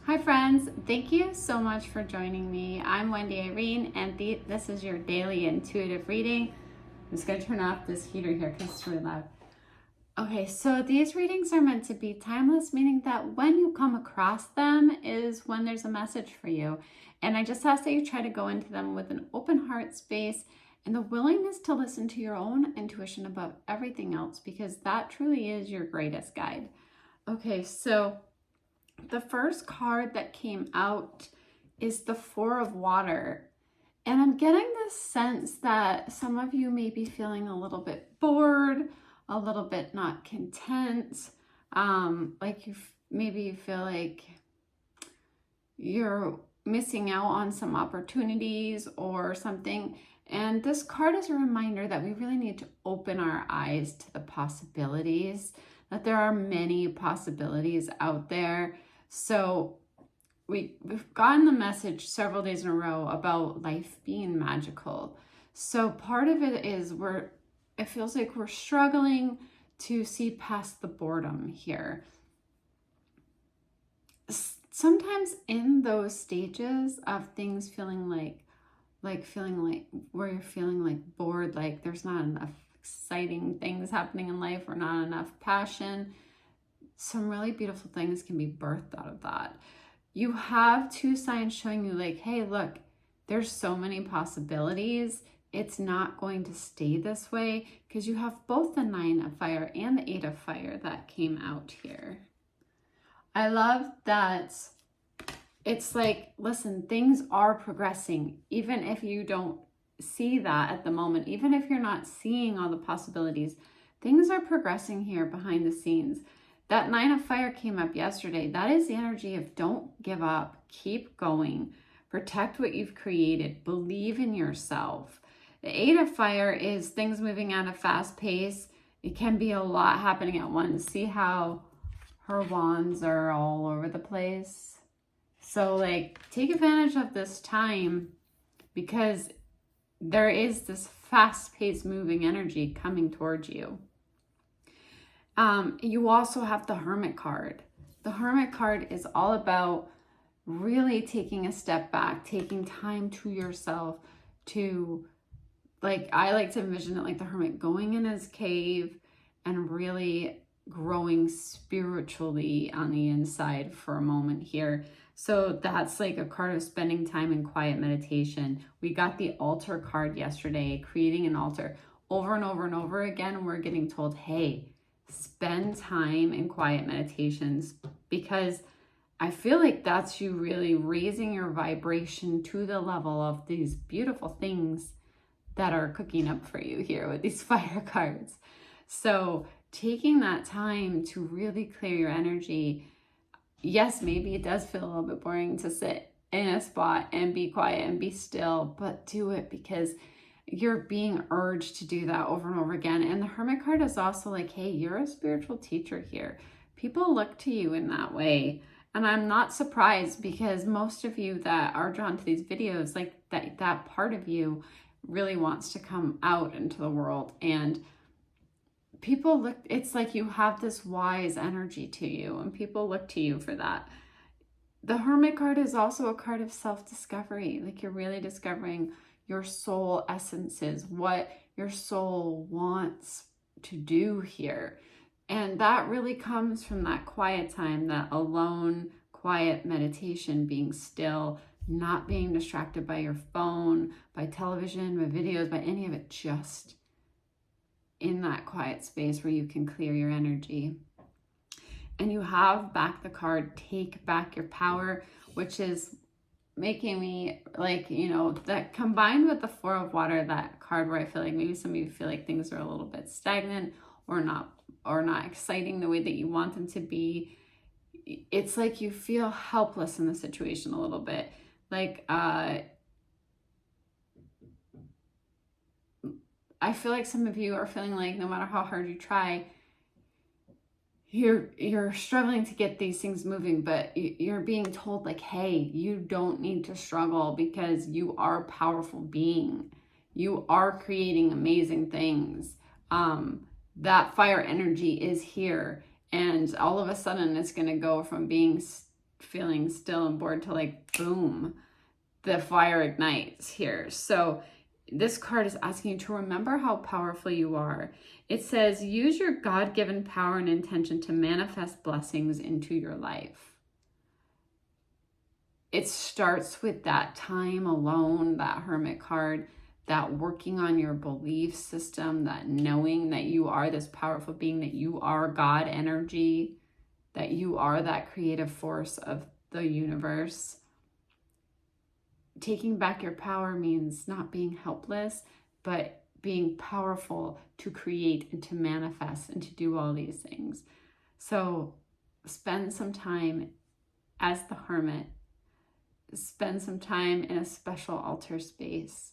Hi friends, thank you so much for joining me. I'm Wendy Irene and this is your daily intuitive reading. I'm just going to turn off this heater here because it's really loud. Okay, so these readings are meant to be timeless, meaning that when you come across them is when there's a message for you. And I just ask that you try to go into them with an open heart space and the willingness to listen to your own intuition above everything else, because that truly is your greatest guide. Okay, so the first card that came out is the Four of Water. And I'm getting this sense that some of you may be feeling a little bit bored, a little bit not content. Like maybe you feel like you're missing out on some opportunities or something. And this card is a reminder that we really need to open our eyes to the possibilities, that there are many possibilities out there. So we've gotten the message several days in a row about life being magical. So part of it is it feels like we're struggling to see past the boredom here. Sometimes in those stages of things feeling like where you're feeling like bored, like there's not enough exciting things happening in life or not enough passion, some really beautiful things can be birthed out of that. You have two signs showing you like, hey, look, there's so many possibilities. It's not going to stay this way, because you have both the Nine of Fire and the Eight of Fire that came out here. I love that it's like, listen, things are progressing, even if you don't see that at the moment, even if you're not seeing all the possibilities, things are progressing here behind the scenes. That Nine of Fire came up yesterday. That is the energy of don't give up, keep going, protect what you've created, believe in yourself. The Eight of Fire is things moving at a fast pace. It can be a lot happening at once. See how her wands are all over the place? So like, take advantage of this time, because there is this fast-paced moving energy coming towards you. You also have the Hermit card. The Hermit card is all about really taking a step back, taking time to yourself to, like, I like to envision it like the hermit going in his cave and really growing spiritually on the inside for a moment here. So that's like a card of spending time in quiet meditation. We got the altar card yesterday, creating an altar. Over and over and over again, we're getting told, hey, spend time in quiet meditations, because I feel like that's you really raising your vibration to the level of these beautiful things that are cooking up for you here with these fire cards. So taking that time to really clear your energy. Yes, maybe it does feel a little bit boring to sit in a spot and be quiet and be still, but do it, because you're being urged to do that over and over again. And the Hermit card is also like, hey, you're a spiritual teacher here. People look to you in that way. And I'm not surprised, because most of you that are drawn to these videos, like that part of you really wants to come out into the world. And people look, it's like you have this wise energy to you, and people look to you for that. The Hermit card is also a card of self-discovery. Like, you're really discovering your soul essences, what your soul wants to do here. And that really comes from that quiet time, that alone, quiet meditation, being still, not being distracted by your phone, by television, by videos, by any of it, just in that quiet space where you can clear your energy. And you have back the card, Take Back Your Power, which is making me like, you know, that combined with the Four of Water, that card where I feel like maybe some of you feel like things are a little bit stagnant or not exciting the way that you want them to be. It's like you feel helpless in the situation a little bit. Like, I feel like some of you are feeling like no matter how hard you try, you're struggling to get these things moving, but you're being told like, hey, you don't need to struggle, because you are a powerful being. You are creating amazing things. That fire energy is here, and all of a sudden it's going to go from being feeling still and bored to like, boom, the fire ignites here. So this card is asking you to remember how powerful you are. It says, use your God-given power and intention to manifest blessings into your life. It starts with that time alone, that Hermit card, that working on your belief system, that knowing that you are this powerful being, that you are God energy, that you are that creative force of the universe. Taking back your power means not being helpless, but being powerful to create and to manifest and to do all these things. So spend some time as the Hermit. Spend some time in a special altar space.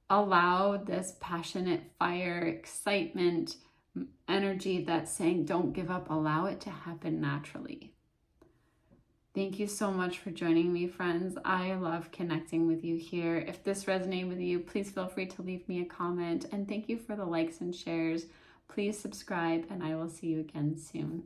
Allow this passionate fire, excitement, energy that's saying don't give up, allow it to happen naturally. Thank you so much for joining me, friends. I love connecting with you here. If this resonated with you, please feel free to leave me a comment. And thank you for the likes and shares. Please subscribe, and I will see you again soon.